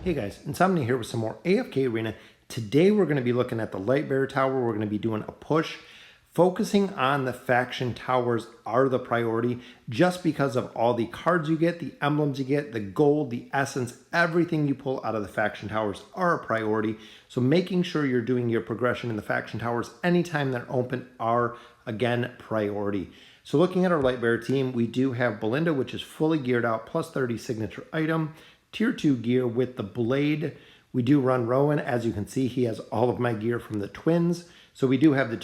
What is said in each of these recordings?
Hey guys, Insomnia here with some more AFK Arena. Today we're going to be looking at the Lightbearer tower. We're going to be doing a push. Focusing on the faction towers are the priority just because of all the cards you get, the emblems you get, the gold, the essence, everything you pull out of the faction towers are a priority. So making sure you're doing your progression in the faction towers anytime they're open are, again, priority. So looking at our Lightbearer team, we do have Belinda, which is fully geared out, plus 30 signature item. Tier 2 gear with the blade. We do run Rowan. As you can see, he has all of my gear from the twins. So we do have the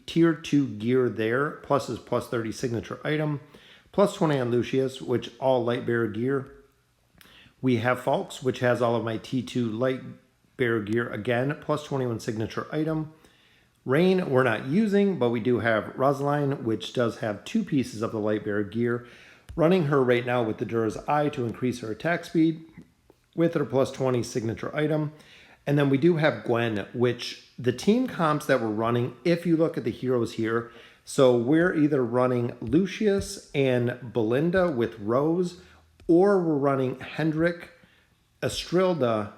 tier 2 gear there, plus his plus 30 signature item, plus 20 on Lucius, which all Lightbearer gear. We have Falks, which has all of my T2 Lightbearer gear again, plus 21 signature item. Rain we're not using, but we do have Rosaline, which does have 2 pieces of the Lightbearer gear. Running her right now with the Dura's Eye to increase her attack speed with her plus 20 signature item. And then we do have Gwen, which the team comps that we're running, if you look at the heroes here, so we're either running Lucius and Belinda with Rose, or we're running Hendrik, Estrilda,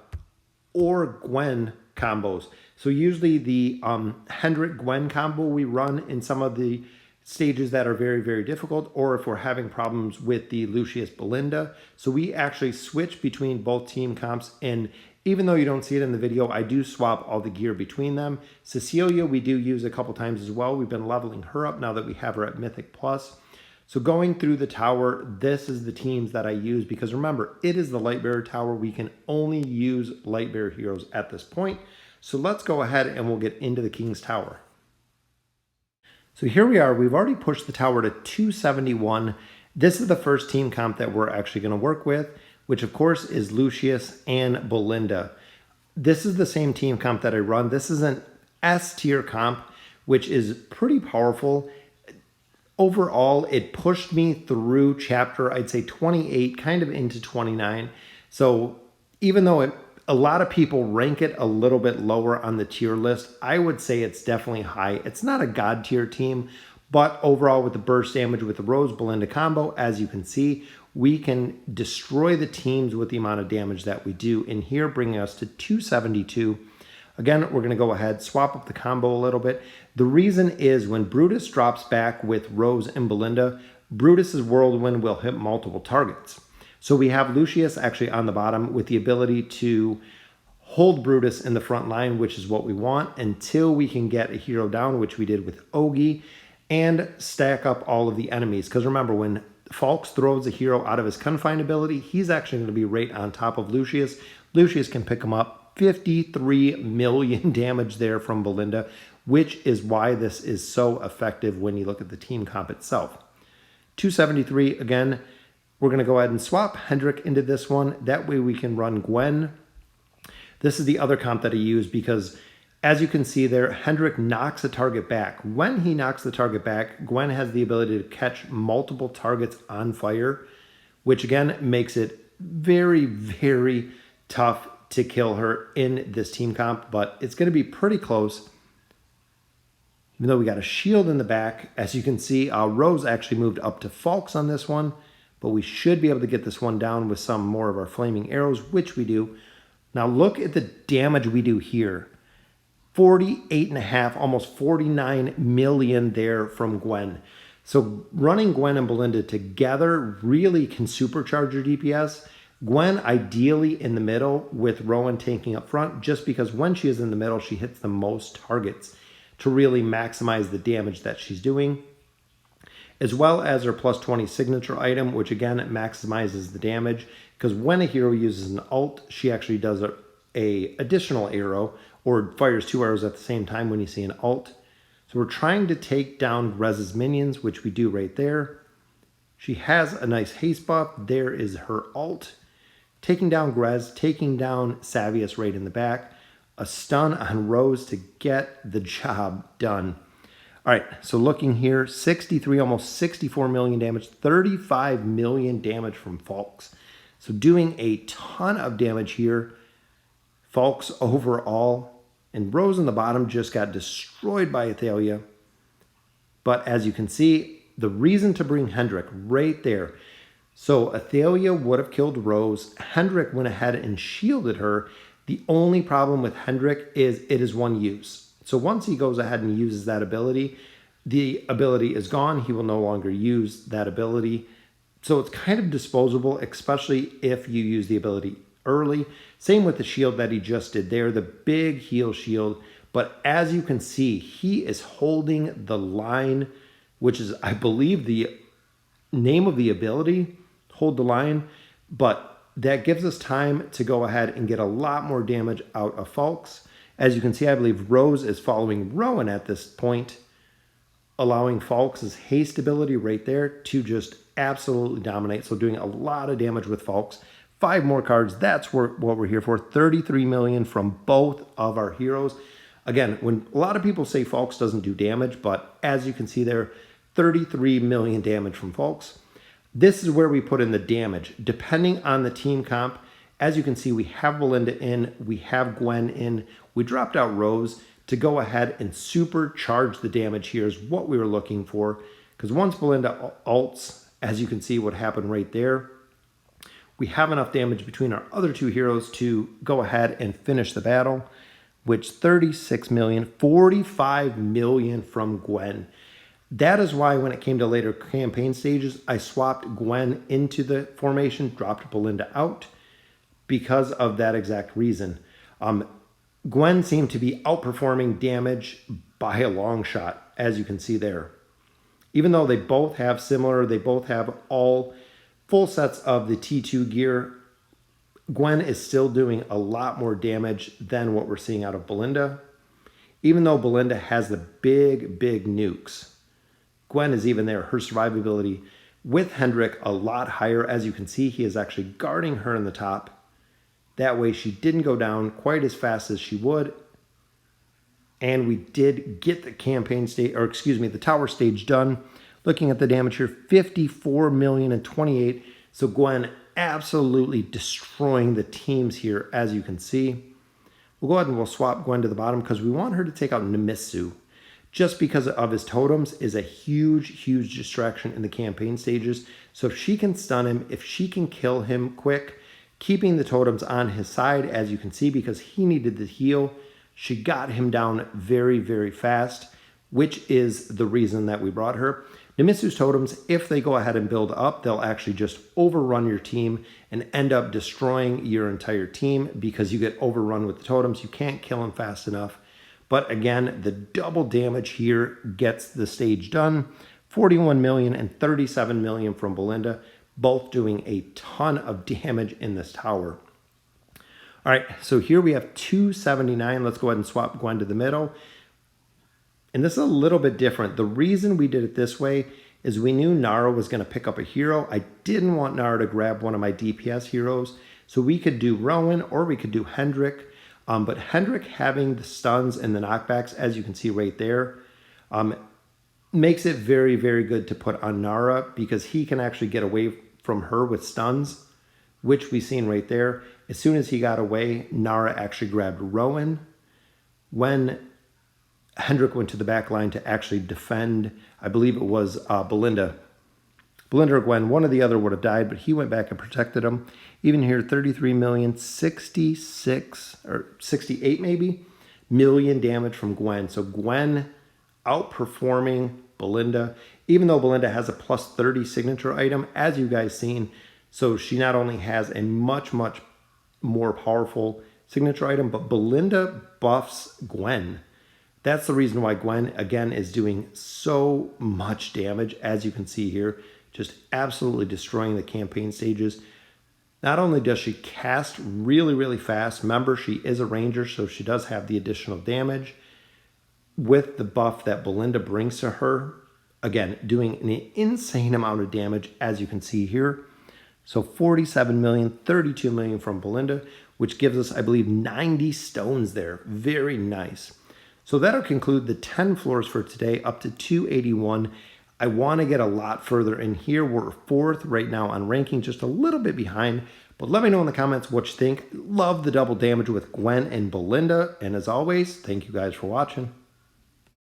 or Gwen combos. So usually the Hendrik-Gwen combo we run in some of the stages that are very, very difficult, or if we're having problems with the Lucius-Belinda. So we actually switch between both team comps, and even though you don't see it in the video, I do swap all the gear between them. Cecilia we do use a couple times as well. We've been leveling her up now that we have her at Mythic Plus. So going through the tower, this is the teams that I use, because remember, it is the Lightbearer tower. We can only use Lightbearer heroes at this point. So let's go ahead and we'll get into the King's Tower. So here we are. We've already pushed the tower to 271. This is the first team comp that we're actually going to work with, which of course is Lucius and Belinda. This is the same team comp that I run. This is an S tier comp, which is pretty powerful. Overall, it pushed me through chapter, I'd say 28, kind of into 29. So even though a lot of people rank it a little bit lower on the tier list, I would say it's definitely high. It's not a god tier team, but overall with the burst damage with the Rose Belinda combo, as you can see, we can destroy the teams with the amount of damage that we do in here, bringing us to 272. Again, we're going to go ahead, swap up the combo a little bit. The reason is when Brutus drops back with Rose and Belinda, Brutus's Whirlwind will hit multiple targets. So we have Lucius actually on the bottom with the ability to hold Brutus in the front line, which is what we want, until we can get a hero down, which we did with Ogi, and stack up all of the enemies. Because remember, when Falks throws a hero out of his confined ability, he's actually going to be right on top of Lucius. Lucius can pick him up. 53 million damage there from Belinda, which is why this is so effective when you look at the team comp itself. 273, again, we're going to go ahead and swap Hendrik into this one. That way we can run Gwen. This is the other comp that I use because, as you can see there, Hendrik knocks a target back. When he knocks the target back, Gwen has the ability to catch multiple targets on fire, which again makes it very, very tough to kill her in this team comp, but it's going to be pretty close. Even though we got a shield in the back, as you can see, Rose actually moved up to Falks on this one, but we should be able to get this one down with some more of our flaming arrows, which we do. Now look at the damage we do here. 48.5, almost 49 million there from Gwen. So running Gwen and Belinda together really can supercharge your DPS. Gwen ideally in the middle with Rowan tanking up front, just because when she is in the middle, she hits the most targets to really maximize the damage that she's doing, as well as her plus 20 signature item, which again maximizes the damage, because when a hero uses an ult, she actually does a additional arrow or fires 2 arrows at the same time when you see an ult. So we're trying to take down Grez's minions, which we do right there. She has a nice haste buff. There is her ult. Taking down Grez, taking down Savius right in the back. A stun on Rose to get the job done. All right, so looking here, 63, almost 64 million damage, 35 million damage from Falks. So doing a ton of damage here. Falks overall, and Rose in the bottom just got destroyed by Athalia. But as you can see, the reason to bring Hendrik right there, So Athalia would have killed Rose. Hendrik went ahead and shielded her. The only problem with Hendrik is it is one use. So once he goes ahead and uses that ability, the ability is gone. He will no longer use that ability. So it's kind of disposable, especially if you use the ability early. Same with the shield that he just did there, the big heal shield. But as you can see, he is holding the line, which is, I believe, the name of the ability, hold the line. But that gives us time to go ahead and get a lot more damage out of Falks. As you can see, I believe Rose is following Rowan at this point, allowing Falks' haste ability right there to just absolutely dominate. So doing a lot of damage with Falks. 5 more cards, that's what we're here for. 33 million from both of our heroes. Again, when a lot of people say Falks doesn't do damage, but as you can see there, 33 million damage from Falks. This is where we put in the damage. Depending on the team comp, as you can see, we have Belinda in, we have Gwen in, we dropped out Rose to go ahead and supercharge the damage here is what we were looking for. Because once Belinda ults, as you can see what happened right there, we have enough damage between our other 2 heroes to go ahead and finish the battle, which 36 million, 45 million from Gwen. That is why when it came to later campaign stages, I swapped Gwen into the formation, dropped Belinda out because of that exact reason. Gwen seemed to be outperforming damage by a long shot, as you can see there. Even though they both have similar, they both have all full sets of the T2 gear, Gwen is still doing a lot more damage than what we're seeing out of Belinda. Even though Belinda has the big nukes, Gwen is even there. Her survivability with Hendrik a lot higher. As you can see, he is actually guarding her in the top. That way she didn't go down quite as fast as she would. And we did get the campaign stage, or excuse me, the tower stage done. Looking at the damage here, 54 million and 28. So Gwen absolutely destroying the teams here, as you can see. We'll go ahead and we'll swap Gwen to the bottom because we want her to take out Nemisu. Just because of his totems is a huge distraction in the campaign stages. So if she can stun him, if she can kill him quick, keeping the totems on his side, as you can see, because he needed the heal, she got him down very fast, which is the reason that we brought her. Nemisu's totems, if they go ahead and build up, they'll actually just overrun your team and end up destroying your entire team because you get overrun with the totems. You can't kill them fast enough. But again, the double damage here gets the stage done. 41 million and 37 million from Belinda, both doing a ton of damage in this tower. All right, so here we have 279. Let's go ahead and swap Gwen to the middle. And this is a little bit different. The reason we did it this way is we knew Nara was going to pick up a hero. I didn't want Nara to grab one of my DPS heroes. So we could do Rowan or we could do Hendrik. But Hendrik having the stuns and the knockbacks, as you can see right there, makes it very good to put on Nara because he can actually get away from her with stuns, which we've seen right there. As soon as he got away, Nara actually grabbed Rowan. When Hendrik went to the back line to actually defend, I believe it was Belinda. Belinda or Gwen, one or the other would have died, but he went back and protected him. Even here, 33 million, 66 or 68 maybe million damage from Gwen. So Gwen outperforming Belinda, even though Belinda has a plus 30 signature item, as you guys seen. So she not only has a much more powerful signature item, but Belinda buffs Gwen. That's the reason why Gwen, again, is doing so much damage, as you can see here. Just absolutely destroying the campaign stages. Not only does she cast really fast, remember she is a ranger, so she does have the additional damage. With the buff that Belinda brings to her, again, doing an insane amount of damage, as you can see here. So 47 million, 32 million from Belinda, which gives us, I believe, 90 stones there. Very nice. So that'll conclude the 10 floors for today, up to 281. I want to get a lot further in here. We're 4th right now on ranking, just a little bit behind. But let me know in the comments what you think. Love the double damage with Gwen and Belinda. And as always, thank you guys for watching.